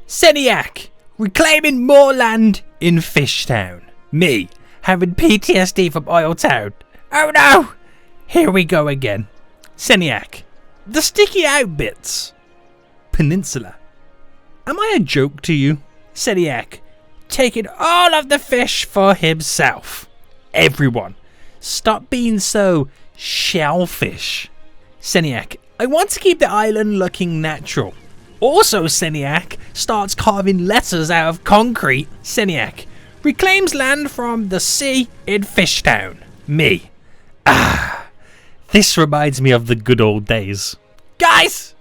Seniac, reclaiming more land in FishTown. Me, having PTSD from Oil Town. Oh no! Here we go again. Seniac, the sticky out bits. Peninsula. Am I a joke to you? Seniac, taking all of the fish for himself. Everyone, stop being so shellfish. Seniac, I want to keep the island looking natural. Also, Seniac starts carving letters out of concrete. Seniac reclaims land from the sea in FishTown. Me. This reminds me of the good old days. Guys,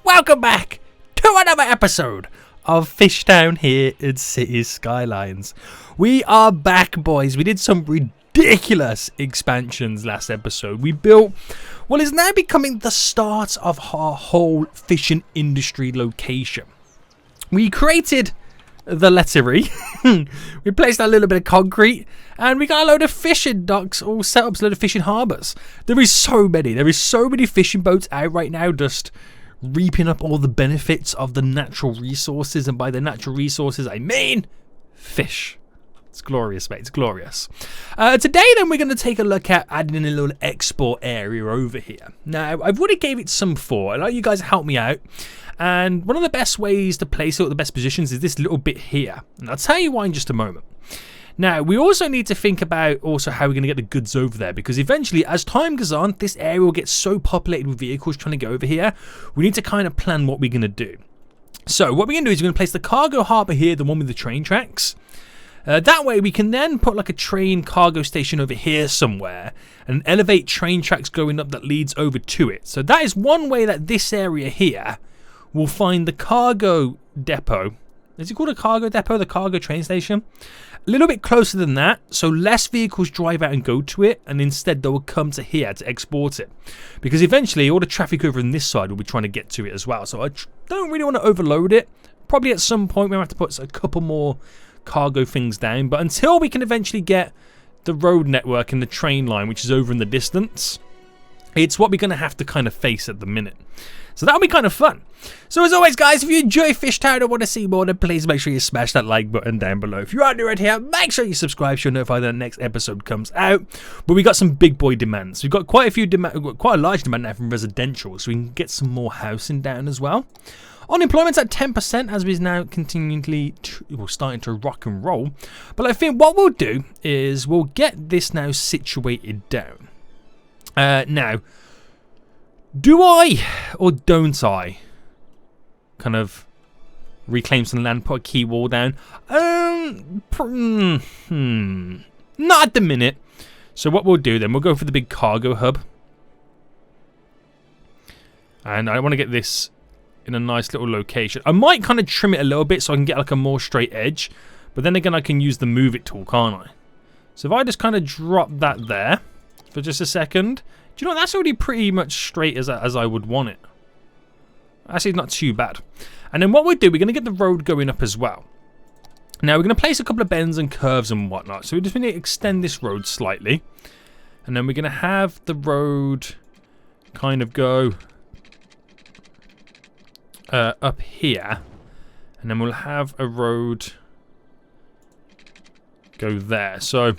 welcome back to another episode of FishTown here in City Skylines. We are back, boys. We did some ridiculous expansions last episode. We built what is now becoming the start of our whole fishing industry location. We created the lettery, we placed a little bit of concrete, and we got a load of fishing docks all set up, a load of fishing harbours. There is so many fishing boats out right now just reaping up all the benefits of the natural resources, and by the natural resources I mean fish. It's glorious, mate. It's glorious. Today, then, we're going to take a look at adding in a little export area over here. Now, I've already gave it some thought. I'd like you guys to help me out. And one of the best ways to place it at the best positions is this little bit here. And I'll tell you why in just a moment. Now, we also need to think about also how we're going to get the goods over there. Because eventually, as time goes on, this area will get so populated with vehicles trying to go over here. We need to kind of plan what we're going to do. So, what we're going to do is we're going to place the cargo harbour here, the one with the train tracks. That way we can then put like a train cargo station over here somewhere and elevate train tracks going up that leads over to it. So that is one way that this area here will find the cargo depot. Is it called a cargo depot? The cargo train station? A little bit closer than that, so less vehicles drive out and go to it, and instead they will come to here to export it. Because eventually all the traffic over on this side will be trying to get to it as well. So I don't really want to overload it. Probably at some point we'll have to put a couple more cargo things down, but until we can eventually get the road network and the train line, which is over in the distance, it's what we're going to have to kind of face at the minute. So that'll be kind of fun. So as always, guys, if you enjoy FishTown and want to see more, then please make sure you smash that like button down below. If you are new right here, make sure you subscribe so you're notified when the next episode comes out. But we got some big boy demands. We've got quite a large demand now from residential, so we can get some more housing down as well. Unemployment's at 10% as we're now continually starting to rock and roll. But I think what we'll do is we'll get this now situated down. Now, do I or don't I kind of reclaim some land, put a key wall down? Not at the minute. So what we'll do then, we'll go for the big cargo hub. And I want to get this in a nice little location. I might kind of trim it a little bit so I can get like a more straight edge. But then again, I can use the move it tool, can't I? So if I just kind of drop that there for just a second. Do you know what? That's already pretty much straight as I would want it. Actually, not too bad. And then what we'll do, we're going to get the road going up as well. Now, we're going to place a couple of bends and curves and whatnot. So we just need to extend this road slightly. And then we're going to have the road kind of go up here, and then we'll have a road go there. So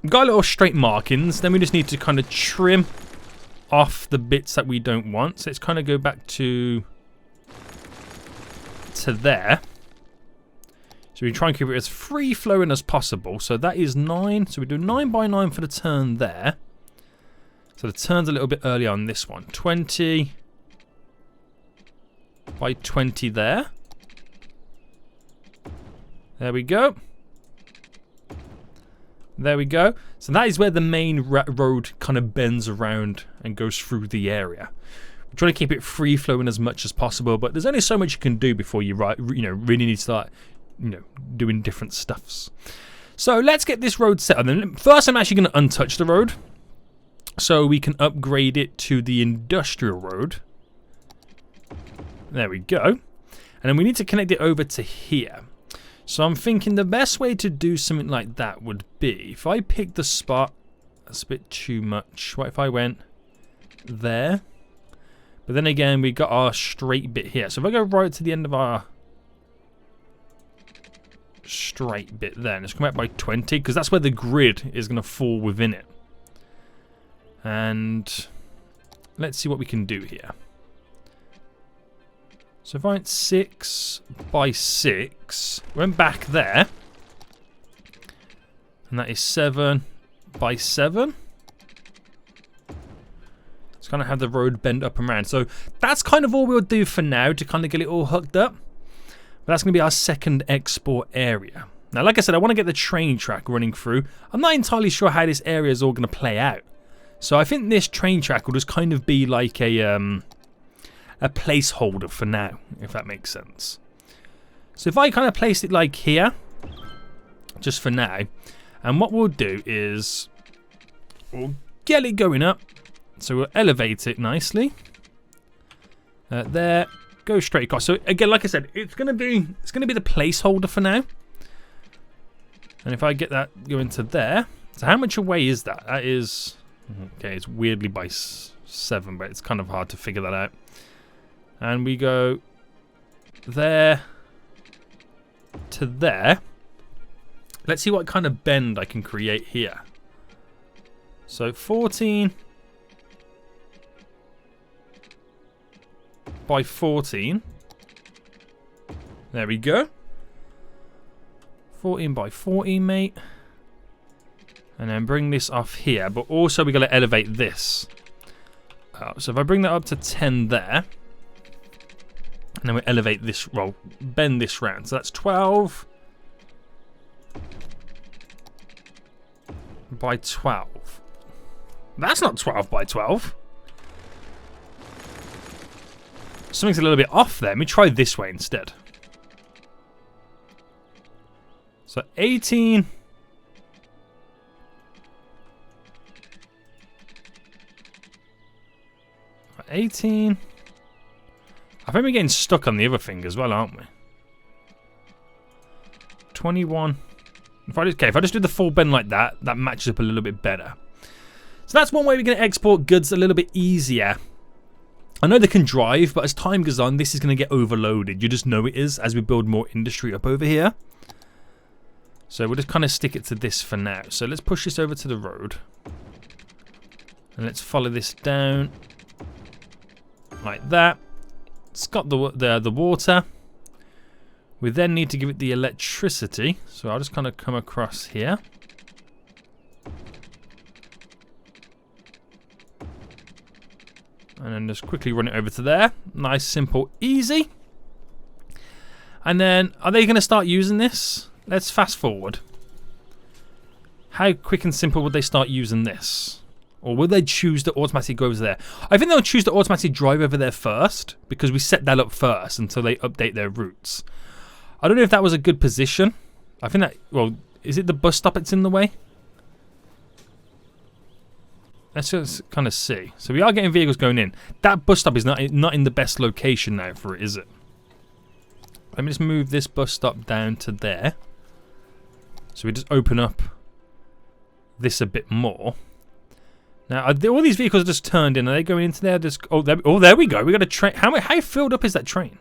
we've got little straight markings. Then we just need to kind of trim off the bits that we don't want. So let's kind of go back to there. So we try and keep it as free flowing as possible. So that is 9. So we do 9 by 9 for the turn there. So the turn's a little bit earlier on this one. 20 by 20 there. There we go. There we go. So that is where the main road kind of bends around and goes through the area. We're trying to keep it free flowing as much as possible, but there's only so much you can do before you really need to start doing different stuffs. So let's get this road set up. Then first, I'm actually going to untouch the road, so we can upgrade it to the industrial road. There we go. And then we need to connect it over to here. So I'm thinking the best way to do something like that would be, if I pick the spot, that's a bit too much. What if I went there? But then again, we got our straight bit here. So if I go right to the end of our straight bit then, it's come out by 20, because that's where the grid is going to fall within it. And let's see what we can do here. So if I went 6 by 6, went back there, and that is 7 by 7. It's kind of have the road bend up and around. So that's kind of all we'll do for now to kind of get it all hooked up. But that's going to be our second export area. Now, like I said, I want to get the train track running through. I'm not entirely sure how this area is all going to play out. So I think this train track will just kind of be like a placeholder for now, if that makes sense. So if I kind of place it like here, just for now, and what we'll do is we'll get it going up. So we'll elevate it nicely. There, go straight across. So again, like I said, it's gonna be the placeholder for now. And if I get that going to there, so how much away is that? That is okay. It's weirdly by 7, but it's kind of hard to figure that out. And we go there to there. Let's see what kind of bend I can create here. So 14 by 14. There we go. 14 by 14, mate. And then bring this off here. But also we got to elevate this. So if I bring that up to 10 there. And then we elevate this, well, bend this round. So that's 12 by 12. That's not 12 by 12. Something's a little bit off there. Let me try this way instead. So 18. I think we're getting stuck on the other thing as well, aren't we? 21. If I just do the full bend like that, that matches up a little bit better. So that's one way we're going to export goods a little bit easier. I know they can drive, but as time goes on, this is going to get overloaded. You just know it is as we build more industry up over here. So we'll just kind of stick it to this for now. So let's push this over to the road. And let's follow this down. Like that. It's got the water. We then need to give it the electricity. So I'll just kind of come across here. And then just quickly run it over to there. Nice, simple, easy. And then, are they going to start using this? Let's fast forward. How quick and simple would they start using this? Or will they choose to automatically go over there? I think they'll choose to automatically drive over there first, because we set that up first until they update their routes. I don't know if that was a good position. I think that, well, is it the bus stop that's in the way? Let's just kind of see. So we are getting vehicles going in. That bus stop is not in the best location now for it, is it? Let me just move this bus stop down to there. So we just open up this a bit more. Now, all these vehicles are just turned in. Are they going into there? Oh, there we go. We got a train. How filled up is that train?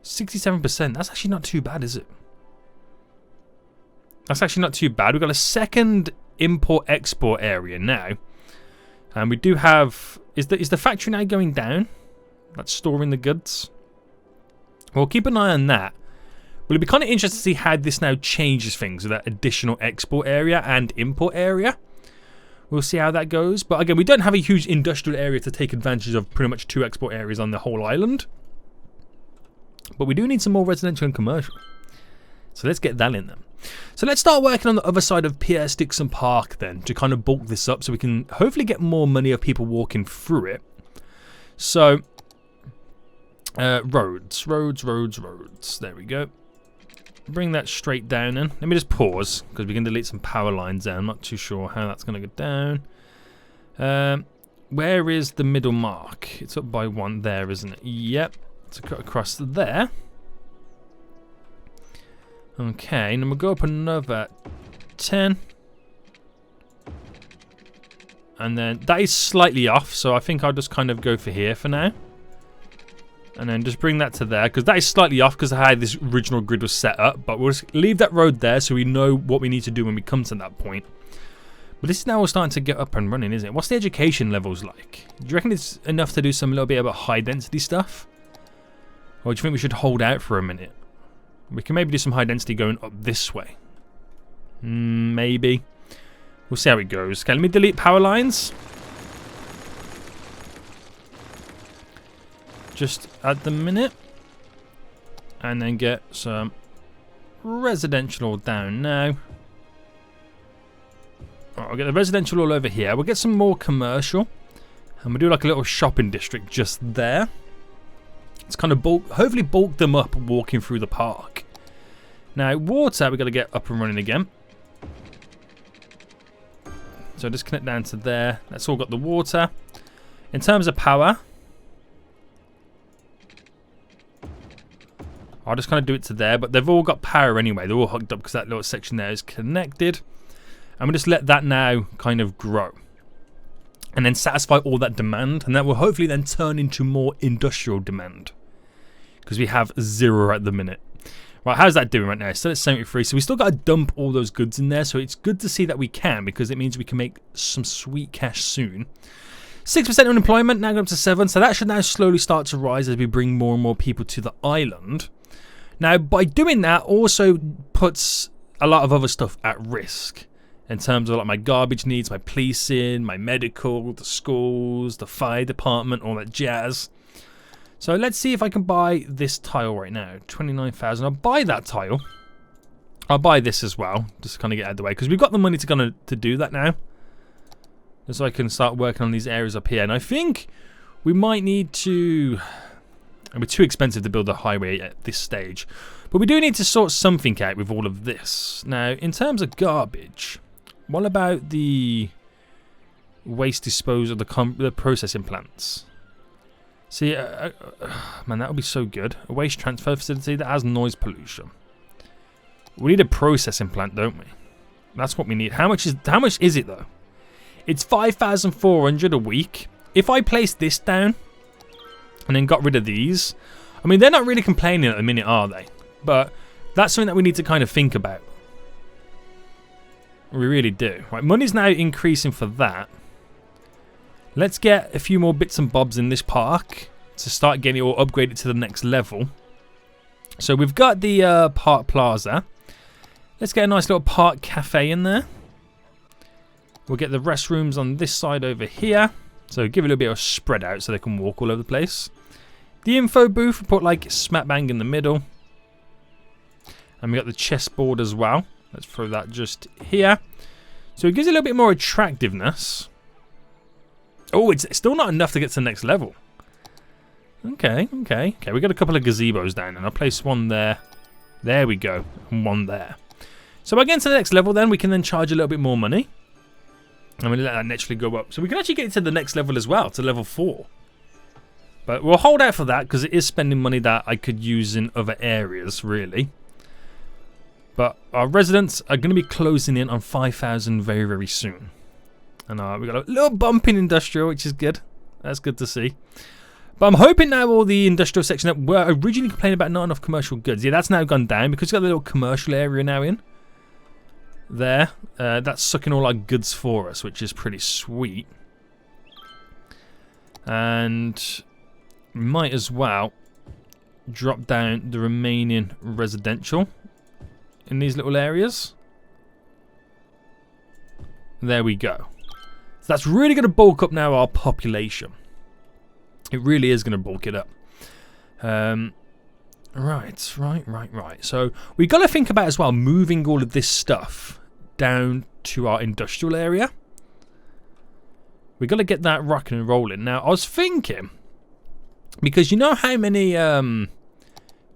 67%. That's actually not too bad, is it? That's actually not too bad. We've got a second import-export area now. And we do have... Is the factory now going down? That's storing the goods. We'll keep an eye on that. But it'll be kind of interesting to see how this now changes things with that additional export area and import area. We'll see how that goes. But again, we don't have a huge industrial area to take advantage of pretty much 2 export areas on the whole island. But we do need some more residential and commercial. So let's get that in them. So let's start working on the other side of Pierce Dixon Park then to kind of bulk this up so we can hopefully get more money of people walking through it. So, roads. There we go. Bring that straight down in. Let me just pause because we can delete some power lines there. I'm not too sure how that's going to go down. Where is the middle mark? It's up by 1 there, isn't it? Yep. So cut across there. Okay, and then we'll go up another 10. And then that is slightly off, so I think I'll just kind of go for here for now. And then just bring that to there, because that is slightly off because of how this original grid was set up. But we'll just leave that road there so we know what we need to do when we come to that point. But this is now all starting to get up and running, isn't it? What's the education levels like? Do you reckon it's enough to do some little bit about high density stuff? Or do you think we should hold out for a minute? We can maybe do some high density going up this way. Maybe. We'll see how it goes. Okay, let me delete power lines. Just at the minute. And then get some residential down now. Alright, I'll get the residential all over here. We'll get some more commercial. And we'll do like a little shopping district just there. It's kind of hopefully bulk them up walking through the park. Now, water, we've got to get up and running again. So just connect down to there. That's all got the water. In terms of power, I'll just kind of do it to there. But they've all got power anyway. They're all hooked up because that little section there is connected. And we'll just let that now kind of grow. And then satisfy all that demand. And that will hopefully then turn into more industrial demand. Because we have 0 at the minute. Right, how's that doing right now? It's still at 73, so we still got to dump all those goods in there. So it's good to see that we can, because it means we can make some sweet cash soon. 6% unemployment, now going up to 7. So that should now slowly start to rise as we bring more and more people to the island. Now, by doing that, also puts a lot of other stuff at risk. In terms of like my garbage needs, my policing, my medical, the schools, the fire department, all that jazz. So let's see if I can buy this tile right now. 29,000. I'll buy that tile. I'll buy this as well. Just to kind of get out of the way. Because we've got the money to do that now. Just so I can start working on these areas up here. And I think we might need to... It'll be too expensive to build a highway at this stage. But we do need to sort something out with all of this. Now, in terms of garbage, what about the waste disposal, the processing plants? See, man, that would be so good. A waste transfer facility that has noise pollution. We need a processing plant, don't we? That's what we need. How much is it though? It's 5,400 a week. If I place this down and then got rid of these, I mean, they're not really complaining at the minute, are they? But that's something that we need to kind of think about. We really do. Right, money's now increasing for that. Let's get a few more bits and bobs in this park to start getting it all upgraded to the next level. So we've got the park plaza. Let's get a nice little park cafe in there. We'll get the restrooms on this side over here. So give it a little bit of spread out so they can walk all over the place. The info booth, we put like smack bang in the middle. And we got the chessboard as well. Let's throw that just here. So it gives it a little bit more attractiveness. Oh, it's still not enough to get to the next level. Okay. We got a couple of gazebos down, and I'll place one there. There we go, and one there. So by getting to the next level, then we can then charge a little bit more money, and we'll let that naturally go up. So we can actually get to the next level as well, to level 4. But we'll hold out for that because it is spending money that I could use in other areas, really. But our residents are going to be closing in on 5,000 very, very soon. And we got a little bump in industrial, which is good. That's good to see. But I'm hoping now all the industrial section that were originally complaining about not enough commercial goods. Yeah, that's now gone down because we've got a little commercial area now in. There. That's sucking all our goods for us, which is pretty sweet. And we might as well drop down the remaining residential in these little areas. There we go. So that's really going to bulk up now our population. It really is going to bulk it up. Right. So we've got to think about as well moving all of this stuff down to our industrial area. We've got to get that rocking and rolling. Now, I was thinking, because you know how many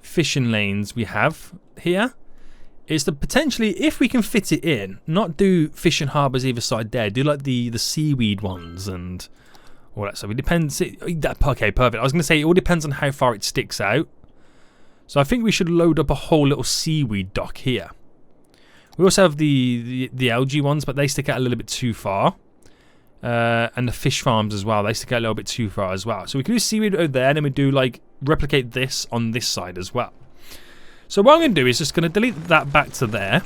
fishing lanes we have here? Is that potentially, if we can fit it in, not do fishing harbours either side there, do like the seaweed ones and all that stuff. It depends. Okay, perfect. I was going to say it all depends on how far it sticks out. So I think we should load up a whole little seaweed dock here. We also have the algae ones, but they stick out a little bit too far. And the fish farms as well. They used to get a little bit too far as well. So we can do seaweed over there, and then we do like replicate this on this side as well. So what I'm going to do is just going to delete that back to there.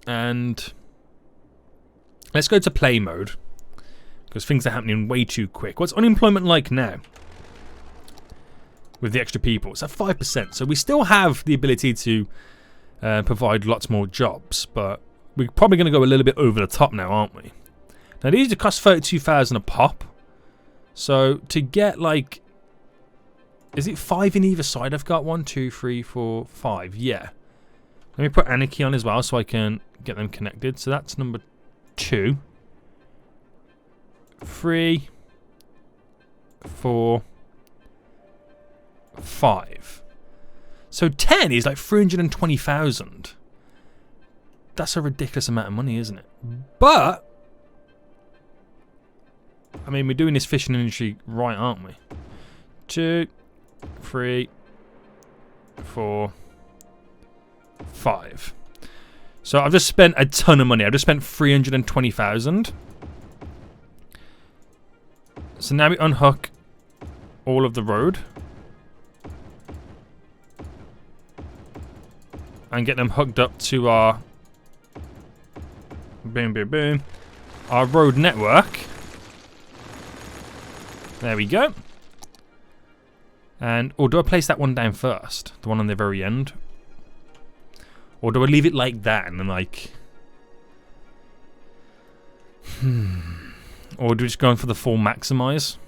And let's go to play mode, because things are happening way too quick. What's unemployment like now? With the extra people, it's at 5%. So we still have the ability to provide lots more jobs, but we're probably going to go a little bit over the top now, aren't we? Now these do cost 32,000 a pop. So to get like, is it 5 in either side? I've got 1, 2, 3, 4, 5. Yeah. Let me put Anarchy on as well so I can get them connected. So that's number 2, 3, 4, 5. So 10 is like 320,000. That's a ridiculous amount of money, isn't it? But I mean, we're doing this fishing industry right, aren't we? 2, 3, 4, 5. So I've just spent a ton of money. I've just spent 320,000. So now we unhook all of the road and get them hooked up to our boom, boom, boom, our road network. There we go. And, or do I place that one down first? The one on the very end? Or do I leave it like that and then like... Or do we just go in for the full maximize?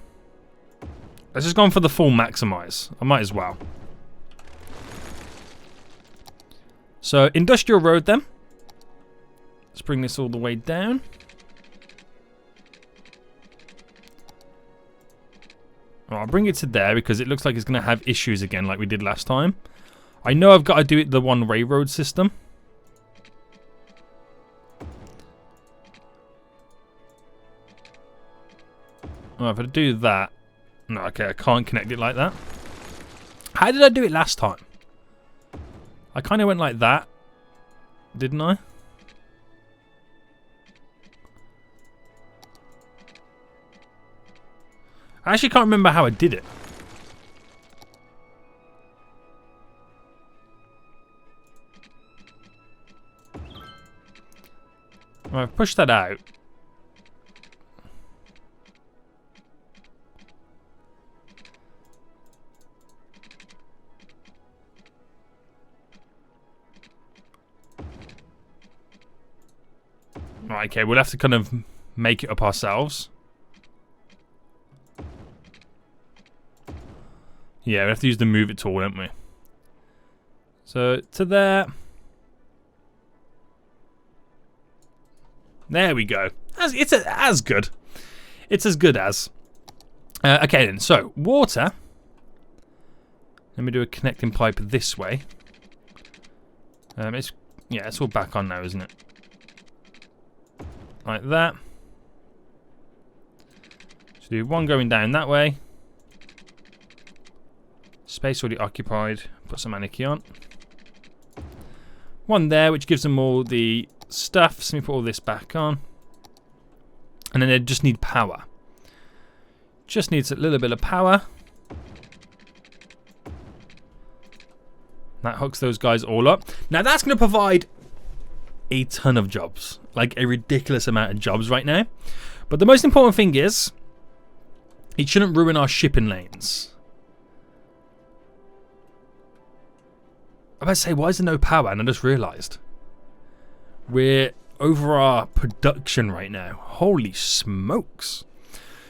Let's just go in for the full maximize. I might as well. So, industrial road then. Let's bring this all the way down. I'll bring it to there because it looks like it's going to have issues again like we did last time. I know I've got to do it the one-way road system. Oh, if I do that... No, okay, I can't connect it like that. How did I do it last time? I kind of went like that, didn't I? I actually can't remember how I did it. Well, I've pushed that out. Right, okay, we'll have to kind of make it up ourselves. Yeah, we have to use the move it tool, don't we? So, to there. There we go. It's as good. It's as good as. Okay then, so, water. Let me do a connecting pipe this way. It's all back on now, isn't it? Like that. So do one going down that way. Space already occupied. Put some anarchy on. One there, which gives them all the stuff. So let me put all this back on. And then they just need power. Just needs a little bit of power. That hooks those guys all up. Now that's going to provide a ton of jobs. Like a ridiculous amount of jobs right now. But the most important thing is, it shouldn't ruin our shipping lanes. I was about to say, why is there no power? And I just realised. We're over our production right now. Holy smokes.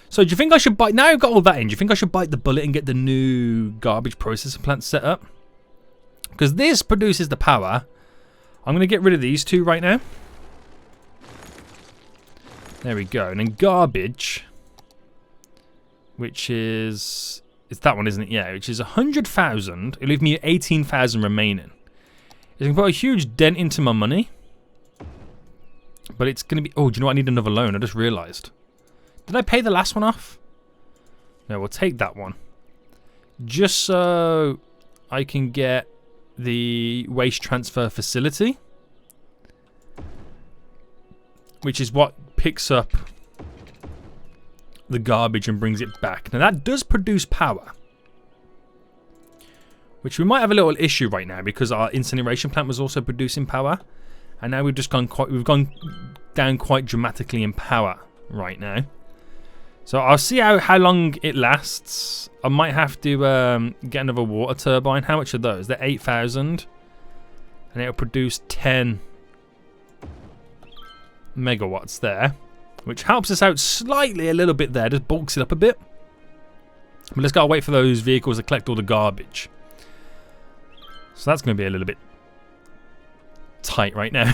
So do you think I should bite... Now I've got all that in, do you think I should bite the bullet and get the new garbage processing plant set up? Because this produces the power. I'm going to get rid of these two right now. There we go. And then garbage, which is... It's that one, isn't it? Yeah, which is 100,000. It'll leave me 18,000 remaining. It's going to put a huge dent into my money. But it's going to be... Oh, do you know what? I need another loan. I just realised. Did I pay the last one off? No, we'll take that one. Just so I can get the waste transfer facility. Which is what picks up the garbage and brings it back. Now that does produce power, which we might have a little issue right now because our incineration plant was also producing power, and now we've gone down quite dramatically in power right now. So I'll see how long it lasts. I might have to get another water turbine. How much are those? They're 8,000, and it'll produce 10 megawatts there, which helps us out slightly a little bit there, just bulks it up a bit. But let's gotta wait for those vehicles to collect all the garbage. So that's going to be a little bit tight right now.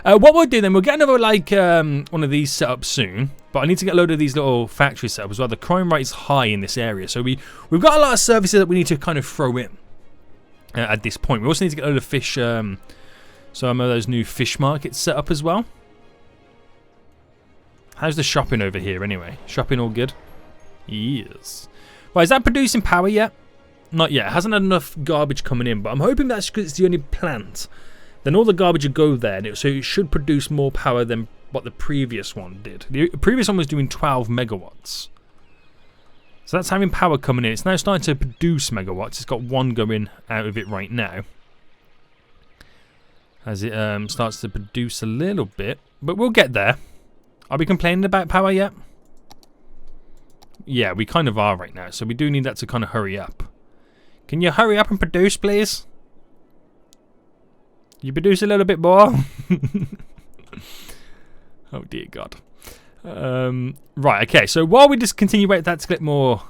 What we'll do then, we'll get another like one of these set up soon, but I need to get a load of these little factories set up as well. The crime rate is high in this area, so we've got a lot of services that we need to kind of throw in at this point. We also need to get a load of fish, some of those new fish markets set up as well. How's the shopping over here anyway? Shopping all good? Yes. Right, is that producing power yet? Not yet. It hasn't had enough garbage coming in, but I'm hoping that's because it's the only plant. Then all the garbage will go there, so it should produce more power than what the previous one did. The previous one was doing 12 megawatts. So that's having power coming in. It's now starting to produce megawatts. It's got one going out of it right now, as it starts to produce a little bit. But we'll get there. Are we complaining about power yet? Yeah, we kind of are right now. So we do need that to kind of hurry up. Can you hurry up and produce, please? You produce a little bit more? Oh dear God. Right, okay. So while we just continue waiting for that to get more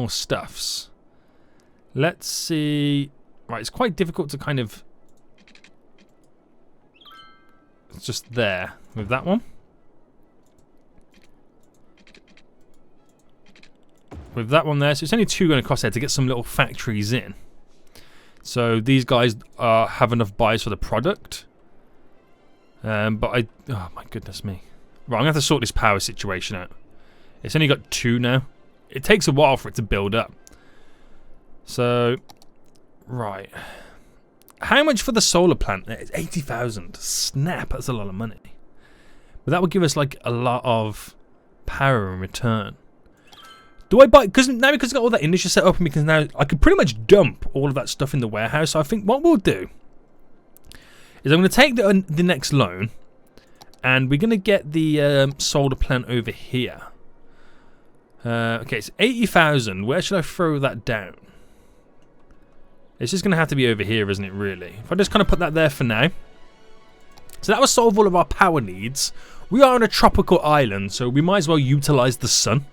stuffs, let's see. Right, it's quite difficult to kind of. It's just there with that one. With that one there, so it's only 2 going to cost there to get some little factories in. So these guys have enough buys for the product. But oh my goodness me. Right, I'm going to have to sort this power situation out. It's only got 2 now. It takes a while for it to build up. So, right. How much for the solar plant? It's 80,000. Snap, that's a lot of money. But that would give us like a lot of power in return. Do I buy, because I've got all that industry set up, and because now I could pretty much dump all of that stuff in the warehouse. So I think what we'll do is I'm going to take the next loan, and we're going to get the solar plant over here. Okay, it's 80,000. Where should I throw that down? It's just going to have to be over here, isn't it, really? If I just kind of put that there for now. So that will solve all of our power needs. We are on a tropical island, so we might as well utilize the sun.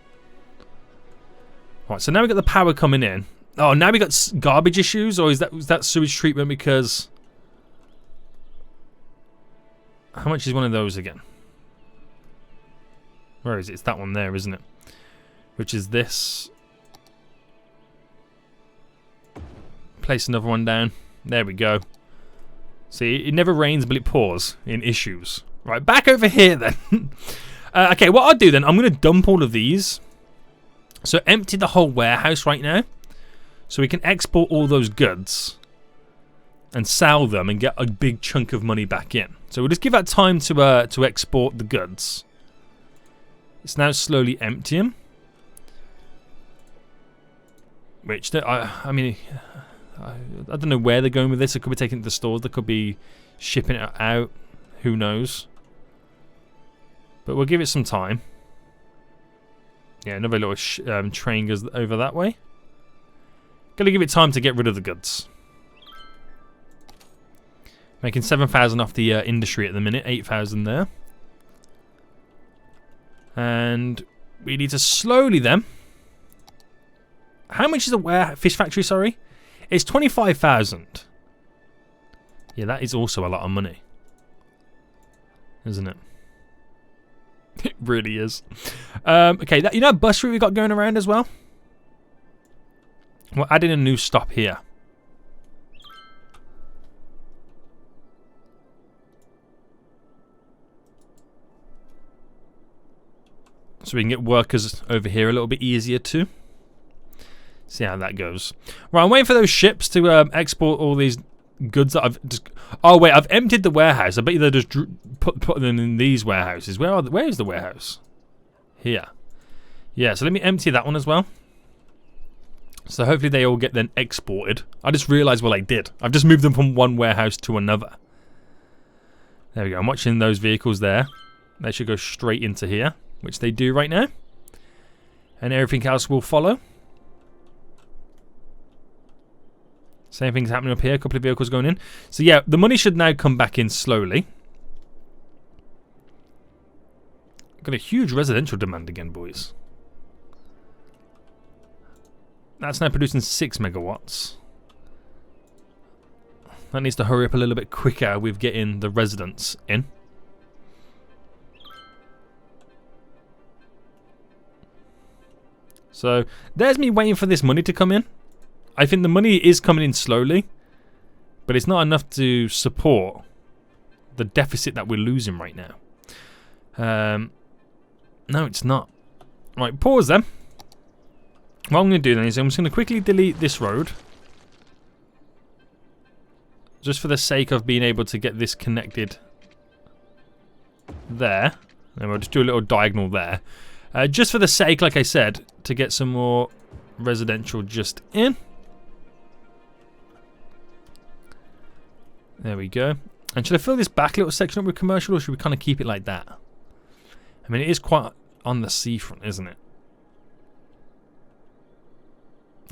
Right, so now we've got the power coming in. Oh, now we got garbage issues, or was that sewage treatment because... How much is one of those again? Where is it? It's that one there, isn't it? Which is this. Place another one down. There we go. See, it never rains, but it pours in issues. Right, back over here then. Okay, what I'll do then, I'm going to dump all of these. So empty the whole warehouse right now, so we can export all those goods and sell them and get a big chunk of money back in. So we'll just give that time to export the goods. It's now slowly emptying. Which I mean, I don't know where they're going with this. It could be taking it to the stores. They could be shipping it out. Who knows? But we'll give it some time. Yeah, another little train goes over that way. Gotta give it time to get rid of the goods. Making 7,000 off the industry at the minute, 8,000 there. And we need to slowly then. How much is a fish factory, sorry? It's 25,000. Yeah, that is also a lot of money. Isn't it? It really is. Okay, you know that bus route we got going around as well? We're adding a new stop here. So we can get workers over here a little bit easier too. See how that goes. Right, I'm waiting for those ships to export all these goods that I've just... Oh wait, I've emptied the warehouse. I bet you they just put them in these warehouses. Where is the warehouse? here. Yeah, so let me empty that one as well. So hopefully they all get then exported. I just realised what I did. I've just moved them from one warehouse to another. There we go. I'm watching those vehicles there. They should go straight into here, which they do right now. And everything else will follow. Same thing's happening up here. A couple of vehicles going in. So yeah, the money should now come back in slowly. Got a huge residential demand again, boys. That's now producing 6 megawatts. That needs to hurry up a little bit quicker with getting the residents in. So there's me waiting for this money to come in. I think the money is coming in slowly, but it's not enough to support the deficit that we're losing right now. No, it's not. Right, pause then. What I'm going to do then is I'm just going to quickly delete this road. Just for the sake of being able to get this connected there. And we'll just do a little diagonal there. Just for the sake, like I said, to get some more residential just in. There we go. And should I fill this back little section up with commercial, or should we kind of keep it like that? I mean, it is quite on the seafront, isn't it?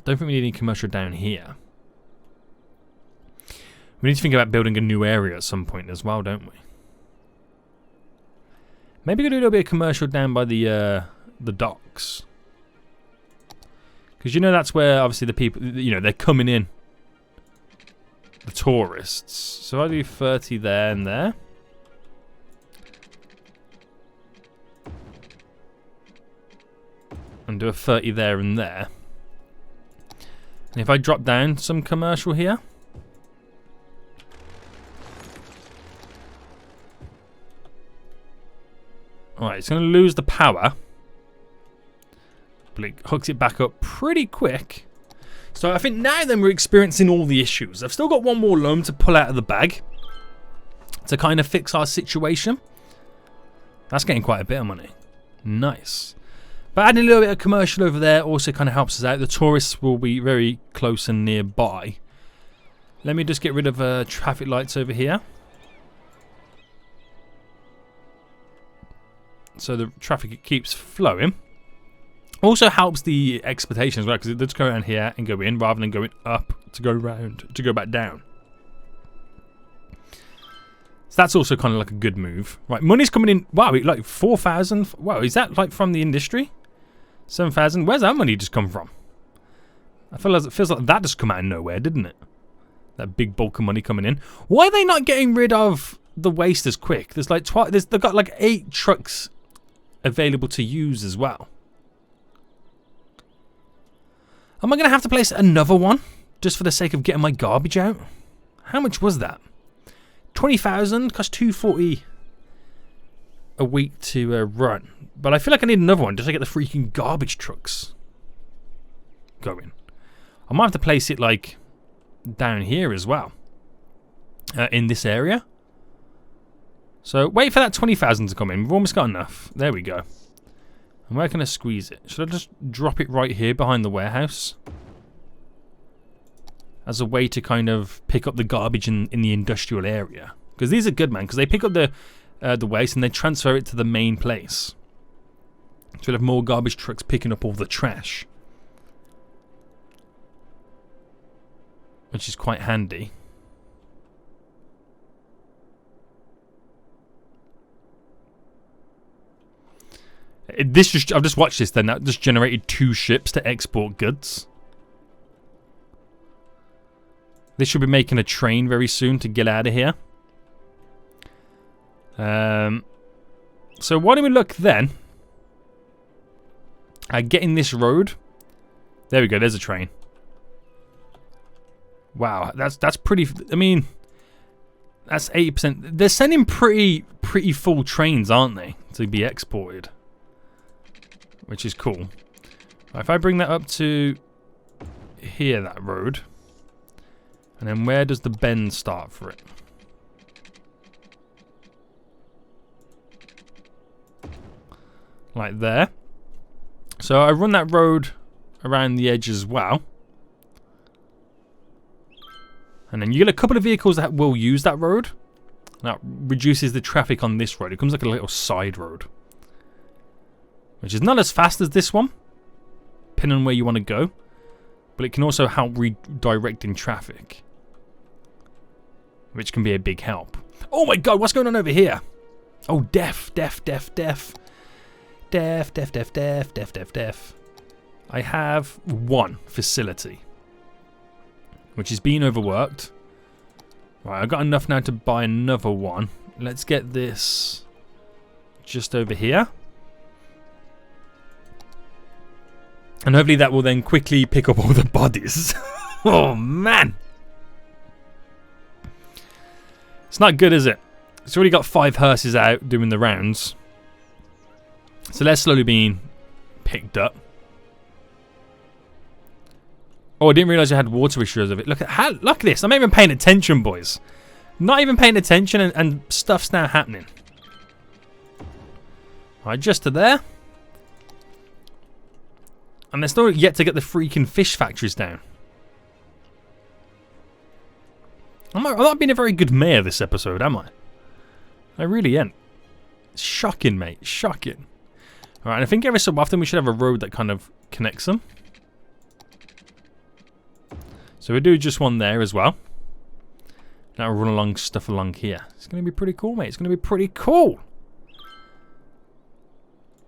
Don't think we need any commercial down here. We need to think about building a new area at some point as well, don't we? Maybe we'll do a little bit of commercial down by the docks. Because you know that's where obviously the people, you know, they're coming in. The tourists. So I do 30 there and there. And do a 30 there and there. And if I drop down some commercial here. Alright, it's going to lose the power. But it hooks it back up pretty quick. So I think now then we're experiencing all the issues. I've still got one more loan to pull out of the bag. To kind of fix our situation. That's getting quite a bit of money. Nice. But adding a little bit of commercial over there also kind of helps us out. The tourists will be very close and nearby. Let me just get rid of traffic lights over here. So the traffic keeps flowing. Also helps the exportation as well, because it does go around here and go in rather than going up to go round to go back down. So that's also kind of like a good move. Right, money's coming in. Wow, like 4,000. Wow, is that like from the industry? 7,000. Where's that money just come from? I feel like it feels like that just come out of nowhere, didn't it? That big bulk of money coming in. Why are they not getting rid of the waste as quick? There's like they've got like 8 trucks available to use as well. Am I going to have to place another one just for the sake of getting my garbage out? How much was that? 20,000 cost $240 a week to run. But I feel like I need another one just to get the freaking garbage trucks going. I might have to place it like down here as well. In this area. So wait for that 20,000 to come in. We've almost got enough. There we go. And where can I squeeze it? Should I just drop it right here behind the warehouse? As a way to kind of pick up the garbage in the industrial area. Because these are good, man. Because they pick up the waste and they transfer it to the main place. So we'll have more garbage trucks picking up all the trash. Which is quite handy. I've just watched this then. That just generated 2 ships to export goods. They should be making a train very soon to get out of here. So why don't we look then at getting this road. There we go. There's a train. Wow, that's pretty. I mean, that's 80%. They're sending pretty full trains, aren't they, to be exported? Which is cool. If I bring that up to here, that road. And then where does the bend start for it? Like there. So I run that road around the edge as well. And then you get a couple of vehicles that will use that road. That reduces the traffic on this road. It comes like a little side road, which is not as fast as this one, depending on where you want to go. But it can also help redirecting traffic, which can be a big help. Oh my god, what's going on over here? Oh, deaf. I have one facility, which is being overworked. Right, I've got enough now to buy another one. Let's get this just over here. And hopefully that will then quickly pick up all the bodies. Oh, man. It's not good, is it? It's already got 5 hearses out doing the rounds. So they're slowly being picked up. Oh, I didn't realise I had water issues of it. Look at this. I'm not even paying attention, boys. Not even paying attention, and stuff's now happening. Alright, just to there. And they're still yet to get the freaking fish factories down. I'm not being a very good mayor this episode, am I? I really ain't. It's shocking, mate. Shocking. Alright, I think every so often we should have a road that kind of connects them. So we do just one there as well. Now we'll run along stuff along here. It's going to be pretty cool, mate. It's going to be pretty cool.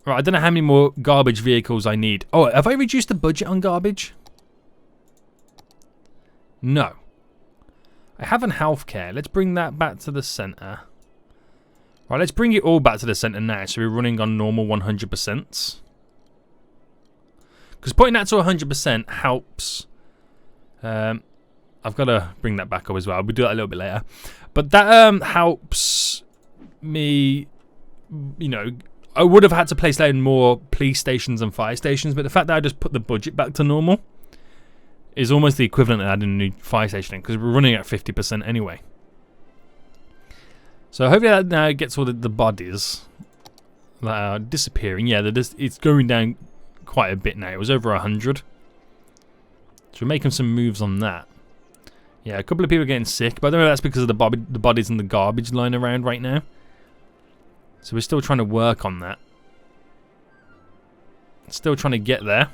Right, I don't know how many more garbage vehicles I need. Oh, have I reduced the budget on garbage? No. I have on healthcare. Let's bring that back to the centre. Right, let's bring it all back to the centre now. So we're running on normal 100%. Because putting that to 100% helps. I've got to bring that back up as well. We'll do that a little bit later. But that helps me, you know, I would have had to place down more police stations and fire stations, but the fact that I just put the budget back to normal is almost the equivalent of adding a new fire station in, because we're running at 50% anyway. So hopefully that now gets all the bodies that are disappearing. Yeah, it's going down quite a bit now. It was over 100. So we're making some moves on that. Yeah, a couple of people are getting sick, but I don't know if that's because of the bodies and the garbage lying around right now. So we're still trying to work on that. Still trying to get there.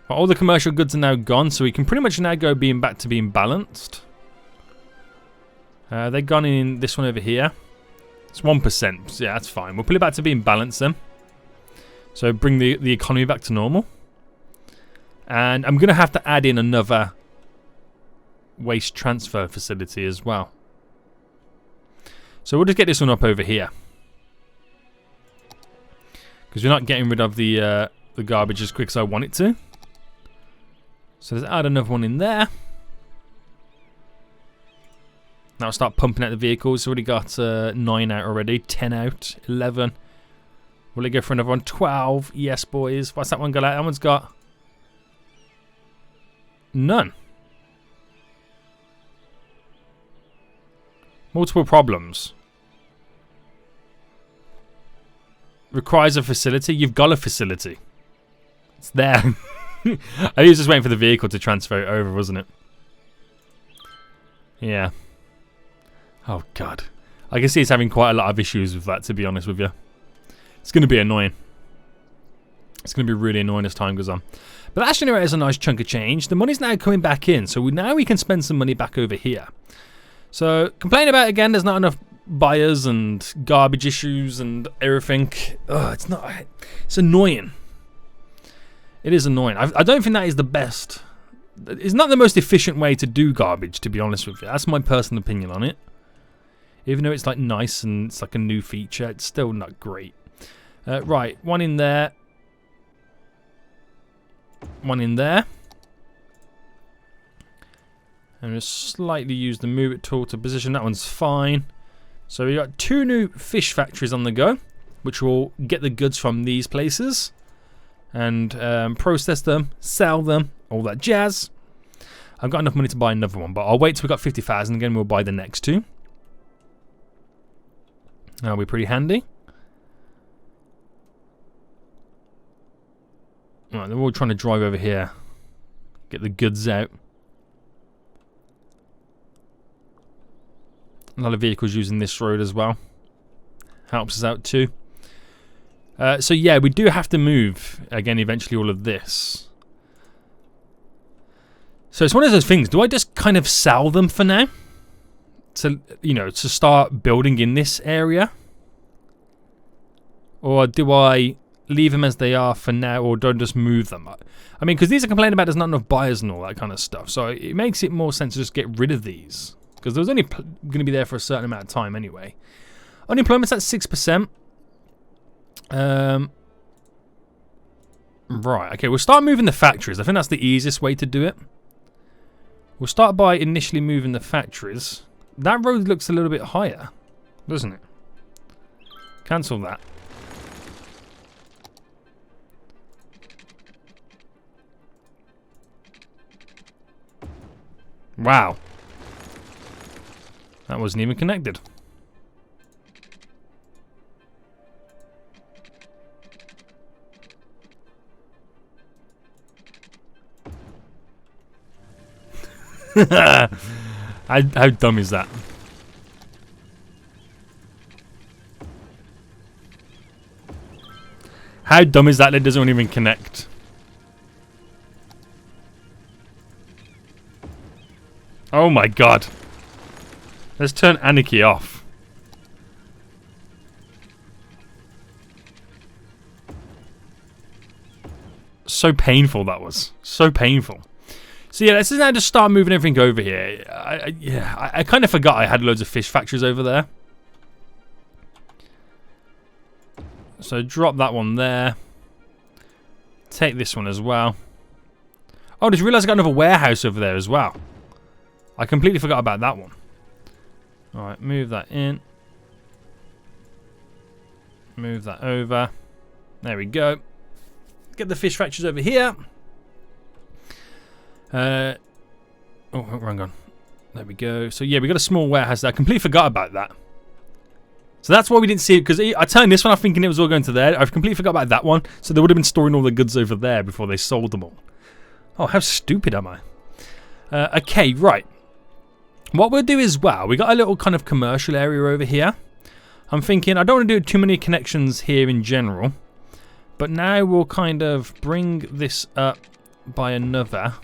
Well, all the commercial goods are now gone, so we can pretty much now go back to being balanced. They've gone in this one over here. It's 1%, so yeah, that's fine. We'll put it back to being balanced then. So bring the economy back to normal. And I'm going to have to add in another waste transfer facility as well. So we'll just get this one up over here. Because we're not getting rid of the garbage as quick as I want it to. So let's add another one in there. Now I'll start pumping out the vehicles. It's already got 9 out already, 10 out, 11. Will it go for another one? 12. Yes, boys. What's that one got out? That one's got none. Multiple problems. Requires a facility. You've got a facility. It's there. I was just waiting for the vehicle to transfer it over, wasn't it? Yeah. Oh, God. I can see it's having quite a lot of issues with that, to be honest with you. It's going to be annoying. It's going to be really annoying as time goes on. But that generates a nice chunk of change. The money's now coming back in, so now we can spend some money back over here. So, complain about, again, there's not enough buyers and garbage issues and everything. Ugh, it's annoying. It is annoying. I don't think that is the best. It's not the most efficient way to do garbage, to be honest with you. That's my personal opinion on it. Even though it's like nice and it's like a new feature, it's still not great. Right, one in there. One in there. And just slightly use the move it tool to position. That one's fine. So we got 2 new fish factories on the go, which will get the goods from these places and process them, sell them, all that jazz. I've got enough money to buy another one, but I'll wait till we've got 50,000 again. We'll buy the next 2. That'll be pretty handy. Right, they're all trying to drive over here. Get the goods out. A lot of vehicles using this road as well. Helps us out too. So yeah, we do have to move, again, eventually all of this. So it's one of those things. Do I just kind of sell them for now? To, you know, to start building in this area? Or do I leave them as they are for now, or don't just move them? I mean, because these are complaining about there's not enough buyers and all that kind of stuff. So it makes it more sense to just get rid of these. Because there's only going to be there for a certain amount of time anyway. Unemployment's at 6%. Right, okay, we'll start moving the factories. I think that's the easiest way to do it. We'll start by initially moving the factories. That road looks a little bit higher, doesn't it? Cancel that. Wow. That wasn't even connected. How dumb is that? How dumb is that it doesn't even connect? Oh my god. Let's turn anarchy off. So painful that was. So painful. So yeah, let's now just start moving everything over here. I kind of forgot I had loads of fish factories over there. So drop that one there. Take this one as well. Oh, I just realised I got another warehouse over there as well. I completely forgot about that one. Alright, move that in. Move that over. There we go. Get the fish factories over here. Oh, wrong one. There we go. So yeah, we got a small warehouse there. I completely forgot about that. So that's why we didn't see it, because I turned this one off thinking it was all going to there. I've completely forgot about that one. So they would have been storing all the goods over there before they sold them all. Oh, how stupid am I? Okay, right. What we'll do as well, we got a little kind of commercial area over here. I'm thinking I don't want to do too many connections here in general. But now we'll kind of bring this up by another.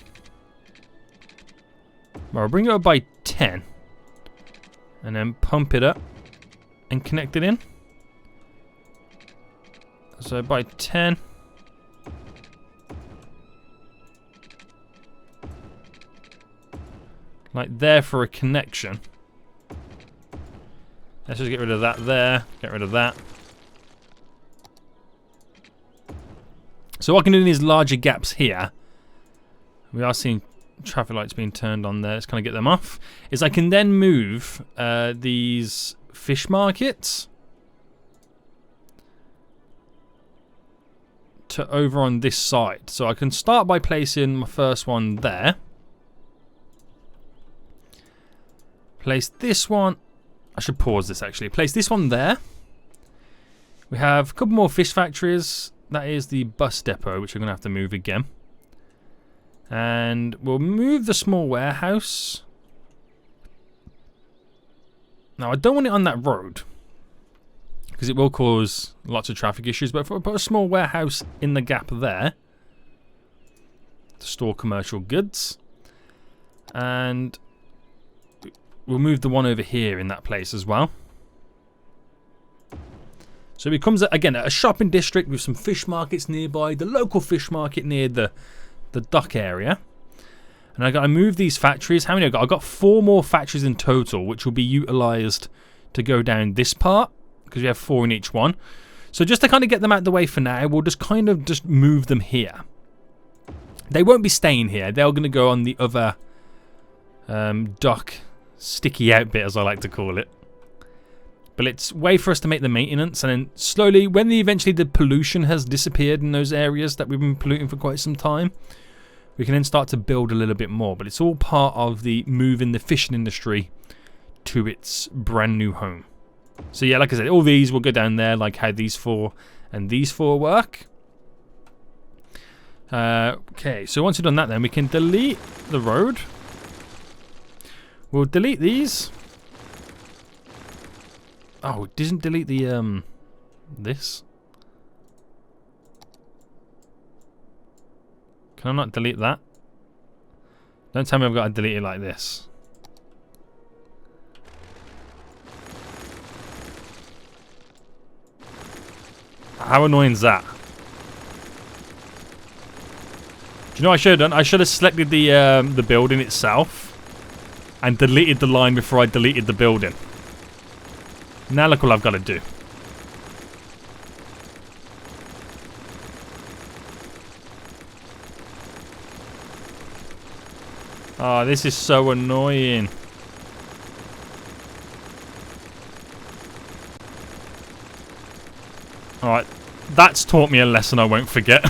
Well, I'll bring it up by 10. And then pump it up. And connect it in. So by 10. Like there for a connection. Let's just get rid of that there. Get rid of that. So what I can do in these larger gaps here. We are seeing traffic lights being turned on there. Let's kind of get them off. Is I can then move these fish markets to over on this side. So I can start by placing my first one there. Place this one. I should pause this actually. Place this one there. We have a couple more fish factories. That is the bus depot, which we're going to have to move again. And we'll move the small warehouse. Now, I don't want it on that road, because it will cause lots of traffic issues. But if I put a small warehouse in the gap there to store commercial goods, and we'll move the one over here in that place as well. So it becomes, again, a shopping district with some fish markets nearby, the local fish market near the dock area. And I got to move these factories. How many have I got? I've got 4 more factories in total, which will be utilised to go down this part, because we have 4 in each one. So just to kind of get them out of the way for now, we'll just kind of just move them here. They won't be staying here. They're going to go on the other dock, sticky out bit, as I like to call it. But it's a way for us to make the maintenance, and then slowly, when eventually the pollution has disappeared in those areas that we've been polluting for quite some time, we can then start to build a little bit more. But it's all part of the moving the fishing industry to its brand new home. So yeah, like I said, all these will go down there, like how these 4 and these 4 work. Okay, so once we've done that then, we can delete the road. We'll delete these. Oh, it doesn't delete the, this. Can I not delete that? Don't tell me I've got to delete it like this. How annoying is that? Do you know what I should have done? I should have selected the building itself and deleted the line before I deleted the building. Now look what I've got to do. Oh, this is so annoying. Alright, that's taught me a lesson I won't forget.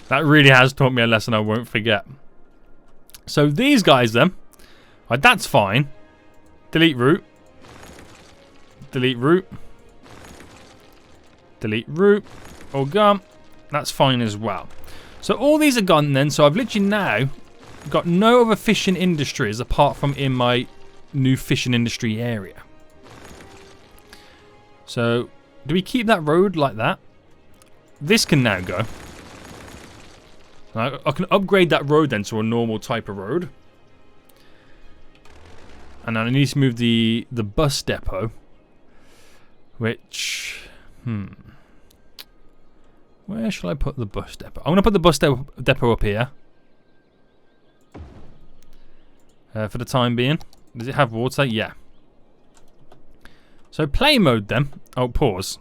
That really has taught me a lesson I won't forget. So these guys then, right, that's fine. Delete route. Delete route. Delete route. All gone. That's fine as well. So all these are gone then. So I've literally now got no other fishing industries apart from in my new fishing industry area. So do we keep that road like that? This can now go. I can upgrade that road then to a normal type of road. And then I need to move the bus depot. Which... where shall I put the bus depot? I'm going to put the bus depot up here. For the time being. Does it have water? Yeah. So play mode then. Oh, pause.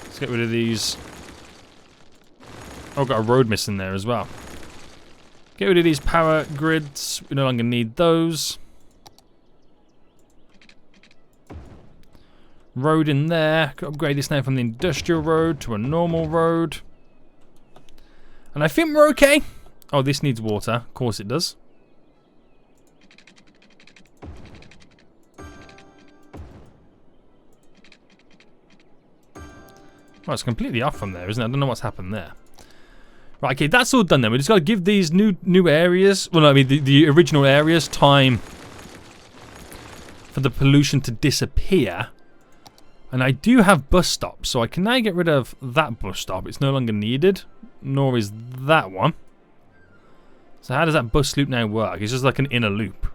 Let's get rid of these. Oh, I've got a road missing there as well. Get rid of these power grids. We no longer need those. Road in there. Could upgrade this now from the industrial road to a normal road. And I think we're okay. Oh, this needs water. Of course it does. Oh, it's completely off from there, isn't it? I don't know what's happened there. Right, okay, that's all done then. We just got to give these new areas, well, no, I mean the original areas, time for the pollution to disappear. And I do have bus stops, so I can now get rid of that bus stop. It's no longer needed, nor is that one. So how does that bus loop now work? It's just like an inner loop.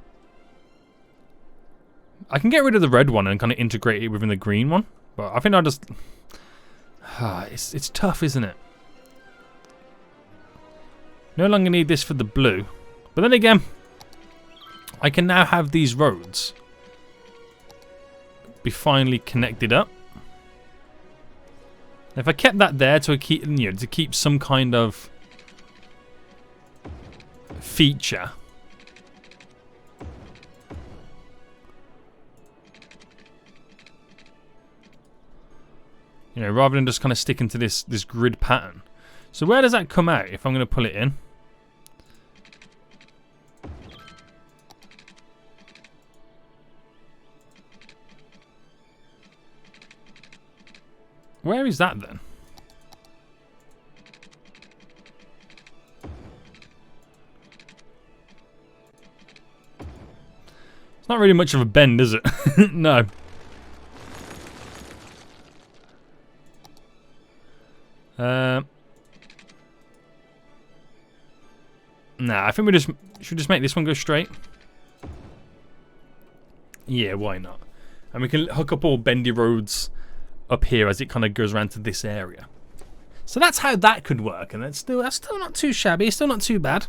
I can get rid of the red one and kind of integrate it within the green one, but I think I'll just... it's tough, isn't it? No longer need this for the blue. But then again, I can now have these roads be finally connected up. If I kept that there to keep, to keep some kind of feature, rather than just kind of sticking to this grid pattern. So where does that come out if I'm going to pull it in? Where is that then? It's not really much of a bend, is it? No. Nah, I think we should just make this one go straight. Yeah, why not? And we can hook up all bendy roads up here as it kind of goes around to this area. So that's how that could work, and that's still not too shabby, still not too bad.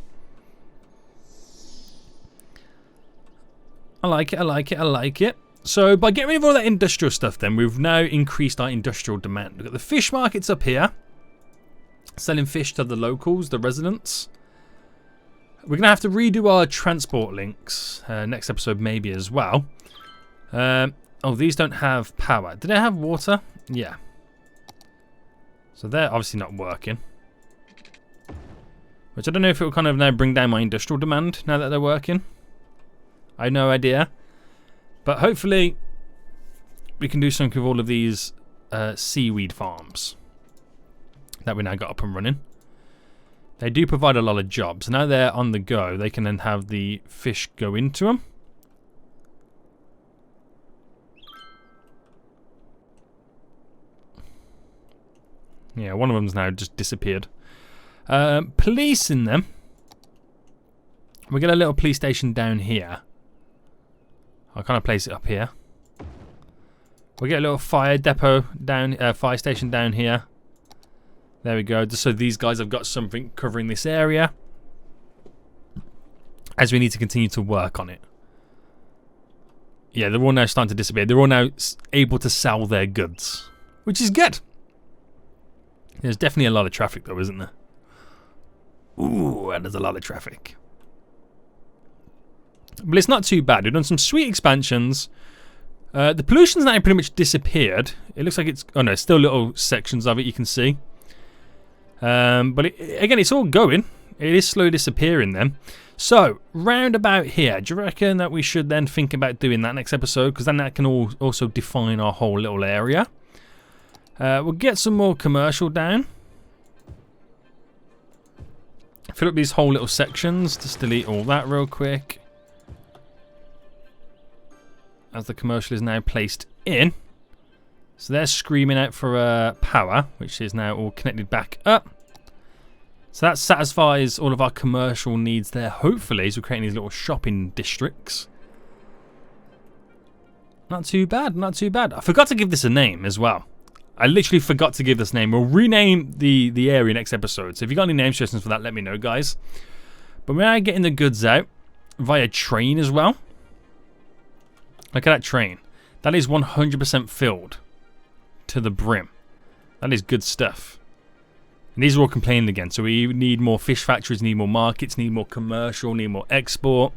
I like it, I like it, I like it. So by getting rid of all that industrial stuff then, we've now increased our industrial demand. We've got the fish markets up here, selling fish to the locals, the residents. We're going to have to redo our transport links next episode maybe as well. Oh, these don't have power. Do they have water? Yeah. So they're obviously not working. Which I don't know if it will kind of now bring down my industrial demand now that they're working. I have no idea. But hopefully we can do something with all of these seaweed farms that we now got up and running. They do provide a lot of jobs. Now they're on the go, they can then have the fish go into them. Yeah, one of them's now just disappeared. Policing them. We get a little police station down here. I'll kind of place it up here. We get a little fire depot down, fire station down here. There we go. Just so these guys have got something covering this area, as we need to continue to work on it. Yeah, they're all now starting to disappear. They're all now able to sell their goods, which is good. There's definitely a lot of traffic though, isn't there? Ooh, and there's a lot of traffic. But it's not too bad. We've done some sweet expansions. The pollution's now pretty much disappeared. It looks like it's... Oh no, still little sections of it you can see. But again, it's all going. It is slowly disappearing then. So, round about here, do you reckon that we should then think about doing that next episode? Because then that can also define our whole little area. We'll get some more commercial down. Fill up these whole little sections. Just delete all that real quick. As the commercial is now placed in. So they're screaming out for power, which is now all connected back up. So that satisfies all of our commercial needs there, hopefully, as we're creating these little shopping districts. Not too bad, not too bad. I forgot to give this a name as well. I literally forgot to give this name. We'll rename the area next episode. So if you got any name suggestions for that, let me know, guys. But we're now getting the goods out via train as well. Look at that train. That is 100% filled to the brim. That is good stuff. And these are all complaining again. So we need more fish factories, need more markets, need more commercial, need more export.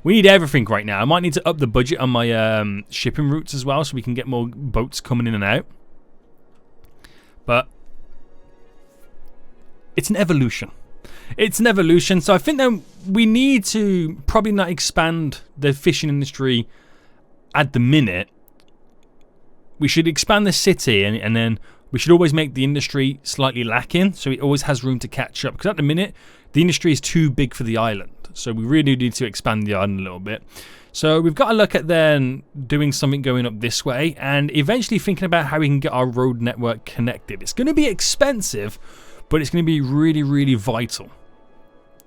We need everything right now. I might need to up the budget on my shipping routes as well so we can get more boats coming in and out. But it's an evolution. It's an evolution. So I think that we need to probably not expand the fishing industry at the minute. We should expand the city and then we should always make the industry slightly lacking so it always has room to catch up. Because at the minute, the industry is too big for the island. So we really need to expand the island a little bit. So we've got to look at then doing something going up this way and eventually thinking about how we can get our road network connected. It's going to be expensive, but it's going to be really, really vital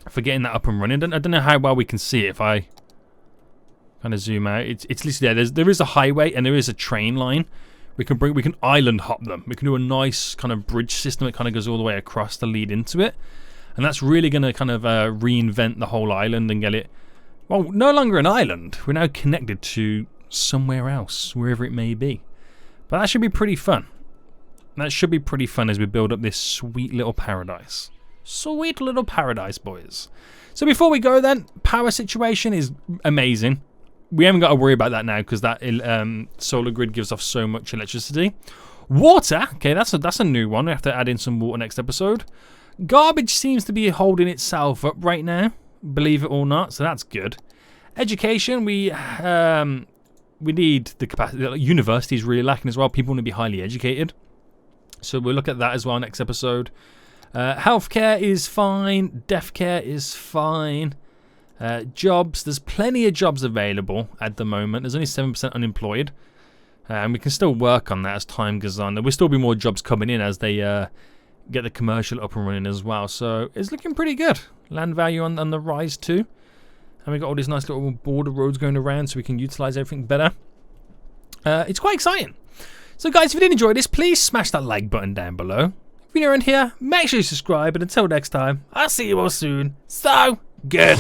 for getting that up and running. I don't know how well we can see it if I kind of zoom out. It's literally there is a highway and there is a train line. We can island hop them. We can do a nice kind of bridge system that kind of goes all the way across to lead into it. And that's really going to kind of reinvent the whole island and get it, well, no longer an island. We're now connected to somewhere else, wherever it may be. But that should be pretty fun. That should be pretty fun as we build up this sweet little paradise. Sweet little paradise, boys. So before we go then, power situation is amazing. We haven't got to worry about that now because that solar grid gives off so much electricity. Water, okay, that's a new one. We have to add in some water next episode. Garbage seems to be holding itself up right now, believe it or not, so that's good. Education, we need the capacity. University is really lacking as well. People want to be highly educated, so we'll look at that as well next episode. Healthcare is fine. Deaf care is fine. Jobs, there's plenty of jobs available at the moment. There's only 7% unemployed, and we can still work on that as time goes on. There will still be more jobs coming in as they get the commercial up and running as well. So it's looking pretty good. Land value on the rise too, and we got all these nice little border roads going around so we can utilize everything better. It's quite exciting. So guys, if you did enjoy this, please smash that like button down below. If you're new around here, make sure you subscribe, and until next time, I'll see you all soon. So good.